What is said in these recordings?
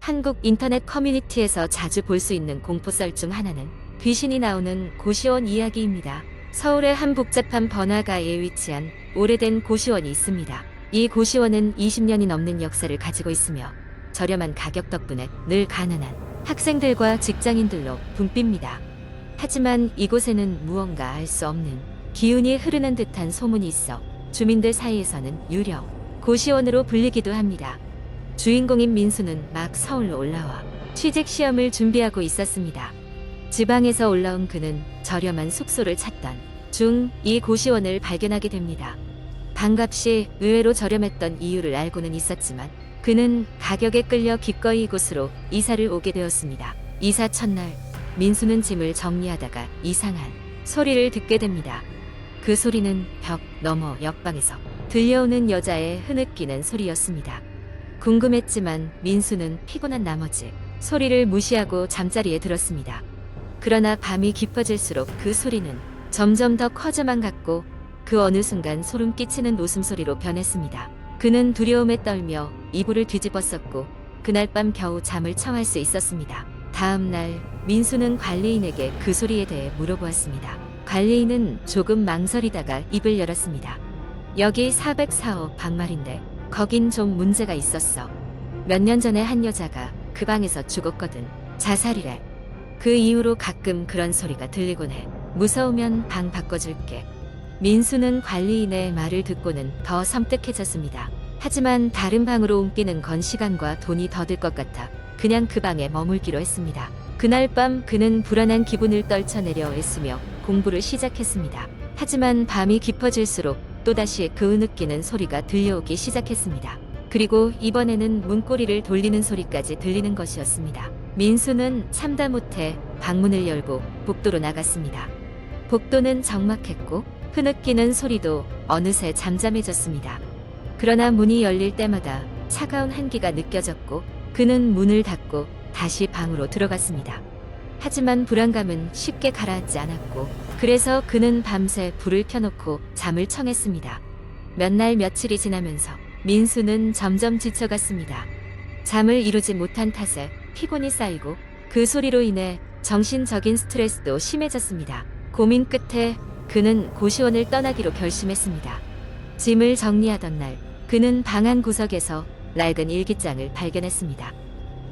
한국 인터넷 커뮤니티에서 자주 볼 수 있는 공포썰 중 하나는 귀신이 나오는 고시원 이야기입니다. 서울의 한 복잡한 번화가에 위치한 오래된 고시원이 있습니다. 이 고시원은 20년이 넘는 역사를 가지고 있으며 저렴한 가격 덕분에 늘 가난한 학생들과 직장인들로 붐빕니다. 하지만 이곳에는 무언가 알 수 없는 기운이 흐르는 듯한 소문이 있어 주민들 사이에서는 유령 고시원으로 불리기도 합니다. 주인공인 민수는 막 서울로 올라와 취직 시험을 준비하고 있었습니다. 지방에서 올라온 그는 저렴한 숙소를 찾던 중 이 고시원을 발견하게 됩니다. 방값이 의외로 저렴했던 이유를 알고는 있었지만 그는 가격에 끌려 기꺼이 이곳으로 이사를 오게 되었습니다. 이사 첫날 민수는 짐을 정리하다가 이상한 소리를 듣게 됩니다. 그 소리는 벽 너머 옆방에서 들려오는 여자의 흐느끼는 소리였습니다. 궁금했지만 민수는 피곤한 나머지 소리를 무시하고 잠자리에 들었습니다. 그러나 밤이 깊어질수록 그 소리는 점점 더 커져만 갔고 그 어느 순간 소름 끼치는 웃음소리로 변했습니다. 그는 두려움에 떨며 이불을 뒤집었었고 그날 밤 겨우 잠을 청할 수 있었습니다. 다음 날 민수는 관리인에게 그 소리에 대해 물어보았습니다. 관리인은 조금 망설이다가 입을 열었습니다. 여기 404호 방 말인데 거긴 좀 문제가 있었어. 몇 년 전에 한 여자가 그 방에서 죽었거든. 자살이래. 그 이후로 가끔 그런 소리가 들리곤 해. 무서우면 방 바꿔줄게. 민수는 관리인의 말을 듣고는 더 섬뜩해졌습니다. 하지만 다른 방으로 옮기는 건 시간과 돈이 더 들 것 같아 그냥 그 방에 머물기로 했습니다. 그날 밤 그는 불안한 기분을 떨쳐내려 애쓰며 공부를 시작했습니다. 하지만 밤이 깊어질수록 또다시 그 흐느끼는 소리가 들려오기 시작했습니다. 그리고 이번에는 문고리를 돌리는 소리까지 들리는 것이었습니다. 민수는 참다 못해 방문을 열고 복도로 나갔습니다. 복도는 적막했고 흐느끼는 소리도 어느새 잠잠해졌습니다. 그러나 문이 열릴 때마다 차가운 한기가 느껴졌고 그는 문을 닫고 다시 방으로 들어갔습니다. 하지만 불안감은 쉽게 가라앉지 않았고 그래서 그는 밤새 불을 켜놓고 잠을 청했습니다. 몇 날 며칠이 지나면서 민수는 점점 지쳐갔습니다. 잠을 이루지 못한 탓에 피곤이 쌓이고 그 소리로 인해 정신적인 스트레스도 심해졌습니다. 고민 끝에 그는 고시원을 떠나기로 결심했습니다. 짐을 정리하던 날 그는 방 한 구석에서 낡은 일기장을 발견했습니다.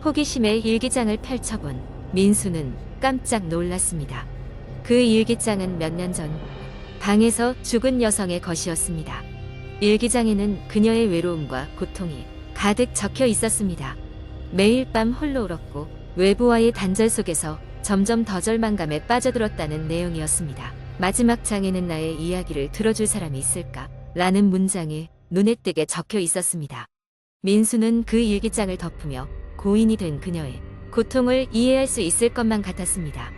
호기심에 일기장을 펼쳐본 민수는 깜짝 놀랐습니다. 그 일기장은 몇 년 전 방에서 죽은 여성의 것이었습니다. 일기장에는 그녀의 외로움과 고통이 가득 적혀 있었습니다. 매일 밤 홀로 울었고 외부와의 단절 속에서 점점 더 절망감에 빠져들었다는 내용이었습니다. 마지막 장에는 나의 이야기를 들어줄 사람이 있을까? 라는 문장이 눈에 띄게 적혀 있었습니다. 민수는 그 일기장을 덮으며 고인이 된 그녀의 고통을 이해할 수 있을 것만 같았습니다.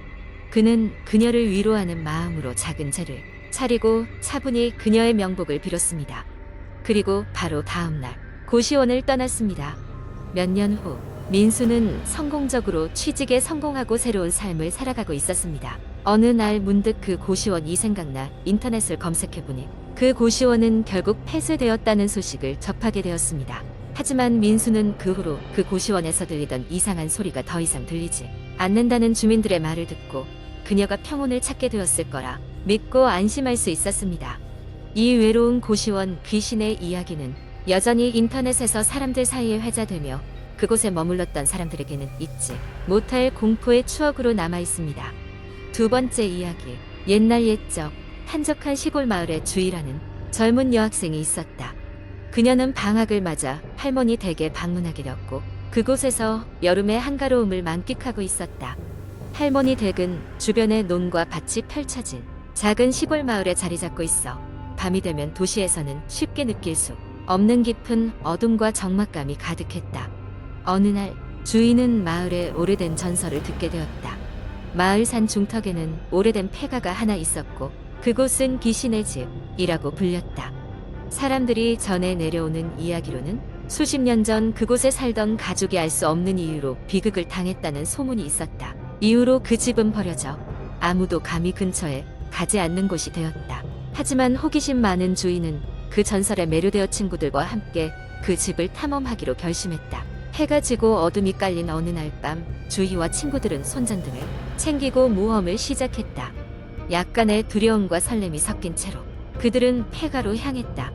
그는 그녀를 위로하는 마음으로 작은 제를 차리고 차분히 그녀의 명복을 빌었습니다. 그리고 바로 다음 날 고시원을 떠났습니다. 몇 년 후 민수는 성공적으로 취직에 성공하고 새로운 삶을 살아가고 있었습니다. 어느 날 문득 그 고시원이 생각나 인터넷을 검색해보니 그 고시원은 결국 폐쇄되었다는 소식을 접하게 되었습니다. 하지만 민수는 그 후로 그 고시원에서 들리던 이상한 소리가 더 이상 들리지 않는다는 주민들의 말을 듣고 그녀가 평온을 찾게 되었을 거라 믿고 안심할 수 있었습니다. 이 외로운 고시원 귀신의 이야기는 여전히 인터넷에서 사람들 사이에 회자되며 그곳에 머물렀던 사람들에게는 잊지 못할 공포의 추억으로 남아 있습니다. 두 번째 이야기. 옛날 옛적 한적한 시골 마을에 주희라는 젊은 여학생이 있었다. 그녀는 방학을 맞아 할머니 댁에 방문하게 되었고 그곳에서 여름의 한가로움을 만끽하고 있었다. 할머니 댁은 주변에 논과 밭이 펼쳐진 작은 시골 마을에 자리 잡고 있어 밤이 되면 도시에서는 쉽게 느낄 수 없는 깊은 어둠과 적막감이 가득했다. 어느 날 주희는 마을의 오래된 전설을 듣게 되었다. 마을 산 중턱에는 오래된 폐가가 하나 있었고 그곳은 귀신의 집이라고 불렸다. 사람들이 전해 내려오는 이야기로는 수십 년 전 그곳에 살던 가족이 알 수 없는 이유로 비극을 당했다는 소문이 있었다. 이후로 그 집은 버려져 아무도 감히 근처에 가지 않는 곳이 되었다. 하지만 호기심 많은 주인은 그 전설에 매료되어 친구들과 함께 그 집을 탐험하기로 결심했다. 해가 지고 어둠이 깔린 어느 날 밤 주희와 친구들은 손전등을 챙기고 모험을 시작했다. 약간의 두려움과 설렘이 섞인 채로 그들은 폐가로 향했다.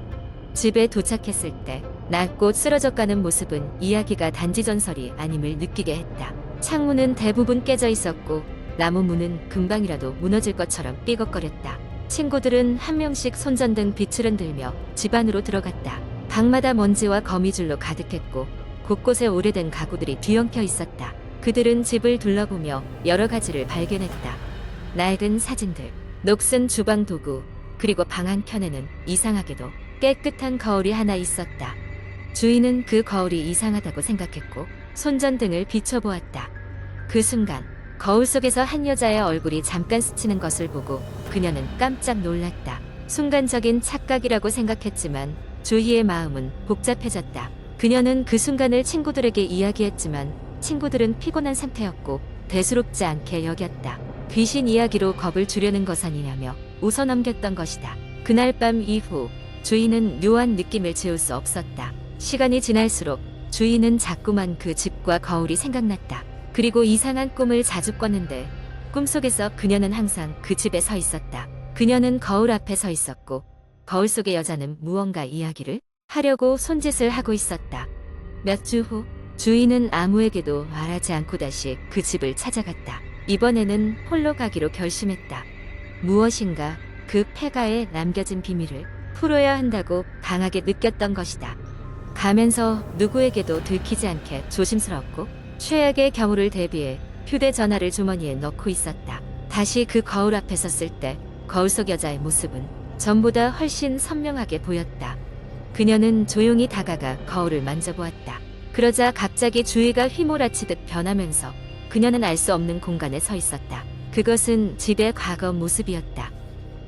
집에 도착했을 때 낡고 쓰러져가는 모습은 이야기가 단지 전설이 아님을 느끼게 했다. 창문은 대부분 깨져 있었고 나무 문은 금방이라도 무너질 것처럼 삐걱거렸다. 친구들은 한 명씩 손전등 빛을 흔들며 집 안으로 들어갔다. 방마다 먼지와 거미줄로 가득했고 곳곳에 오래된 가구들이 뒤엉켜 있었다. 그들은 집을 둘러보며 여러 가지를 발견했다. 낡은 사진들, 녹슨 주방 도구, 그리고 방 한켠에는 이상하게도 깨끗한 거울이 하나 있었다. 주인은 그 거울이 이상하다고 생각했고 손전등을 비춰보았다. 그 순간 거울 속에서 한 여자의 얼굴이 잠깐 스치는 것을 보고 그녀는 깜짝 놀랐다. 순간적인 착각이라고 생각했지만 주희의 마음은 복잡해졌다. 그녀는 그 순간을 친구들에게 이야기했지만 친구들은 피곤한 상태였고 대수롭지 않게 여겼다. 귀신 이야기로 겁을 주려는 것 아니냐며 웃어넘겼던 것이다. 그날 밤 이후 주희는 묘한 느낌을 지울 수 없었다. 시간이 지날수록 주희는 자꾸만 그 집과 거울이 생각났다. 그리고 이상한 꿈을 자주 꿨는데 꿈속에서 그녀는 항상 그 집에 서 있었다. 그녀는 거울 앞에 서 있었고 거울 속의 여자는 무언가 이야기를 하려고 손짓을 하고 있었다. 몇 주 후 주희는 아무에게도 말하지 않고 다시 그 집을 찾아갔다. 이번에는 홀로 가기로 결심했다. 무엇인가 그 폐가에 남겨진 비밀을 풀어야 한다고 강하게 느꼈던 것이다. 가면서 누구에게도 들키지 않게 조심스럽고 최악의 경우를 대비해 휴대전화를 주머니에 넣고 있었다. 다시 그 거울 앞에 섰을 때 거울 속 여자의 모습은 전보다 훨씬 선명하게 보였다. 그녀는 조용히 다가가 거울을 만져보았다. 그러자 갑자기 주위가 휘몰아치듯 변하면서 그녀는 알 수 없는 공간에 서 있었다. 그것은 집의 과거 모습이었다.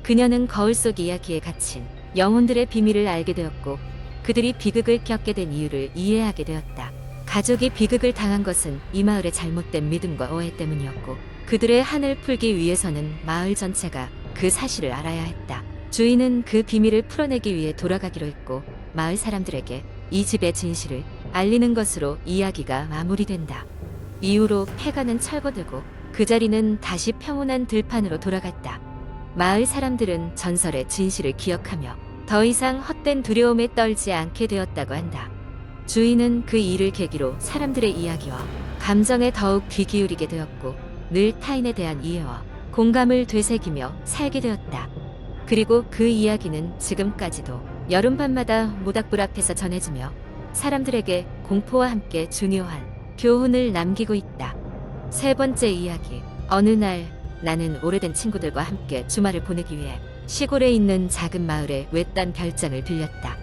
그녀는 거울 속 이야기에 갇힌 영혼들의 비밀을 알게 되었고 그들이 비극을 겪게 된 이유를 이해하게 되었다. 가족이 비극을 당한 것은 이 마을의 잘못된 믿음과 오해 때문이었고 그들의 한을 풀기 위해서는 마을 전체가 그 사실을 알아야 했다. 주인은 그 비밀을 풀어내기 위해 돌아가기로 했고 마을 사람들에게 이 집의 진실을 알리는 것으로 이야기가 마무리된다. 이후로 폐가는 철거되고 그 자리는 다시 평온한 들판으로 돌아갔다. 마을 사람들은 전설의 진실을 기억하며 더 이상 헛된 두려움에 떨지 않게 되었다고 한다. 주인은 그 일을 계기로 사람들의 이야기와 감정에 더욱 귀 기울이게 되었고 늘 타인에 대한 이해와 공감을 되새기며 살게 되었다. 그리고 그 이야기는 지금까지도 여름밤마다 모닥불 앞에서 전해지며 사람들에게 공포와 함께 중요한 교훈을 남기고 있다. 세 번째 이야기. 어느 날 나는 오래된 친구들과 함께 주말을 보내기 위해 시골에 있는 작은 마을의 외딴 별장을 빌렸다.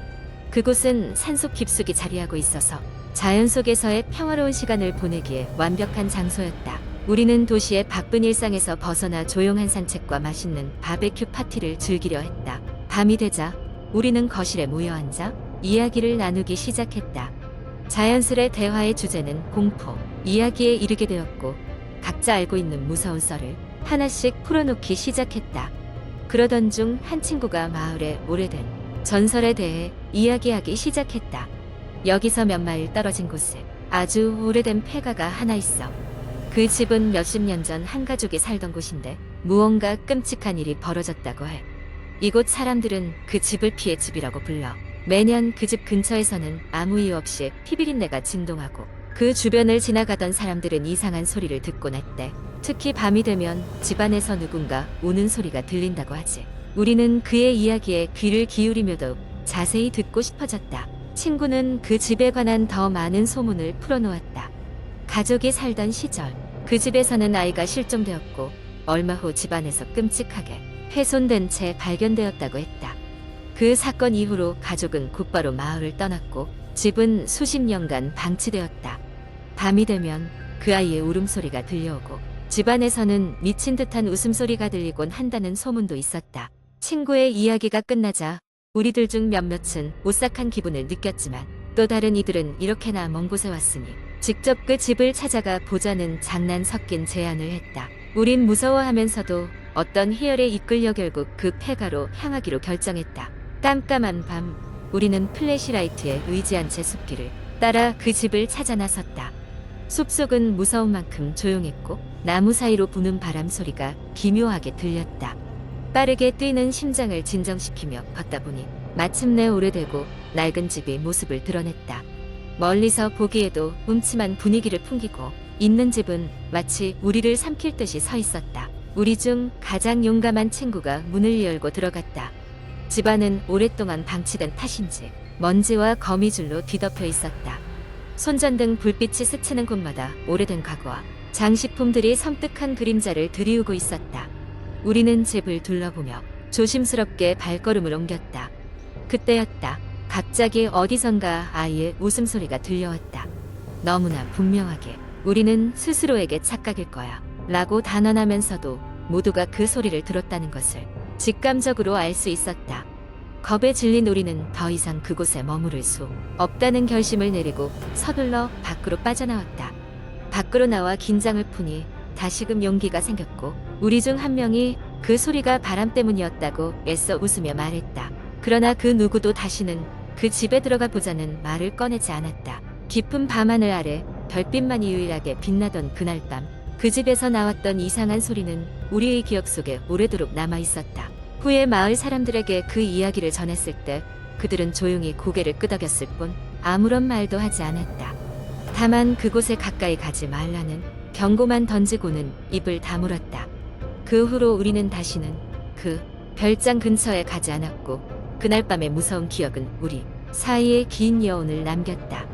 그곳은 산속 깊숙이 자리하고 있어서 자연 속에서의 평화로운 시간을 보내기에 완벽한 장소였다. 우리는 도시의 바쁜 일상에서 벗어나 조용한 산책과 맛있는 바베큐 파티를 즐기려 했다. 밤이 되자 우리는 거실에 모여 앉아 이야기를 나누기 시작했다. 자연스레 대화의 주제는 공포 이야기에 이르게 되었고 각자 알고 있는 무서운 썰을 하나씩 풀어놓기 시작했다. 그러던 중 한 친구가 마을의 오래된 전설에 대해 이야기하기 시작했다. 여기서 몇 마일 떨어진 곳에 아주 오래된 폐가가 하나 있어. 그 집은 몇십 년 전 한 가족이 살던 곳인데 무언가 끔찍한 일이 벌어졌다고 해. 이곳 사람들은 그 집을 피해 집이라고 불러. 매년 그 집 근처에서는 아무 이유 없이 피비린내가 진동하고 그 주변을 지나가던 사람들은 이상한 소리를 듣곤 했대. 특히 밤이 되면 집안에서 누군가 우는 소리가 들린다고 하지. 우리는 그의 이야기에 귀를 기울이며 더욱 자세히 듣고 싶어졌다. 친구는 그 집에 관한 더 많은 소문을 풀어놓았다. 가족이 살던 시절 그 집에서는 아이가 실종되었고 얼마 후 집안에서 끔찍하게 훼손된 채 발견되었다고 했다. 그 사건 이후로 가족은 곧바로 마을을 떠났고 집은 수십 년간 방치되었다. 밤이 되면 그 아이의 울음소리가 들려오고 집안에서는 미친 듯한 웃음소리가 들리곤 한다는 소문도 있었다. 친구의 이야기가 끝나자 우리들 중 몇몇은 오싹한 기분을 느꼈지만 또 다른 이들은 이렇게나 먼 곳에 왔으니 직접 그 집을 찾아가 보자는 장난 섞인 제안을 했다. 우린 무서워하면서도 어떤 희열에 이끌려 결국 그 폐가로 향하기로 결정했다. 깜깜한 밤 우리는 플래시라이트에 의지한 채 숲길을 따라 그 집을 찾아 나섰다. 숲속은 무서운 만큼 조용했고 나무 사이로 부는 바람 소리가 기묘하게 들렸다. 빠르게 뛰는 심장을 진정시키며 걷다 보니 마침내 오래되고 낡은 집이 모습을 드러냈다. 멀리서 보기에도 음침한 분위기를 풍기고 있는 집은 마치 우리를 삼킬 듯이 서 있었다. 우리 중 가장 용감한 친구가 문을 열고 들어갔다. 집안은 오랫동안 방치된 탓인지 먼지와 거미줄로 뒤덮여 있었다. 손전등 불빛이 스치는 곳마다 오래된 가구와 장식품들이 섬뜩한 그림자를 드리우고 있었다. 우리는 집을 둘러보며 조심스럽게 발걸음을 옮겼다. 그때였다. 갑자기 어디선가 아이의 웃음소리가 들려왔다. 너무나 분명하게 우리는 스스로에게 착각일 거야 라고 단언하면서도 모두가 그 소리를 들었다는 것을 직감적으로 알 수 있었다. 겁에 질린 우리는 더 이상 그곳에 머무를 수 없다는 결심을 내리고 서둘러 밖으로 빠져나왔다. 밖으로 나와 긴장을 푸니 다시금 용기가 생겼고 우리 중 한 명이 그 소리가 바람 때문이었다고 애써 웃으며 말했다. 그러나 그 누구도 다시는 그 집에 들어가 보자는 말을 꺼내지 않았다. 깊은 밤하늘 아래 별빛만이 유일하게 빛나던 그날 밤, 그 집에서 나왔던 이상한 소리는 우리의 기억 속에 오래도록 남아 있었다. 후에 마을 사람들에게 그 이야기를 전했을 때 그들은 조용히 고개를 끄덕였을 뿐 아무런 말도 하지 않았다. 다만 그곳에 가까이 가지 말라는 경고만 던지고는 입을 다물었다. 그 후로 우리는 다시는 그 별장 근처에 가지 않았고 그날 밤의 무서운 기억은 우리 사이에 긴 여운을 남겼다.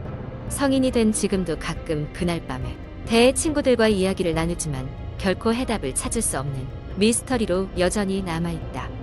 성인이 된 지금도 가끔 그날 밤에 대의 친구들과 이야기를 나누지만 결코 해답을 찾을 수 없는 미스터리로 여전히 남아있다.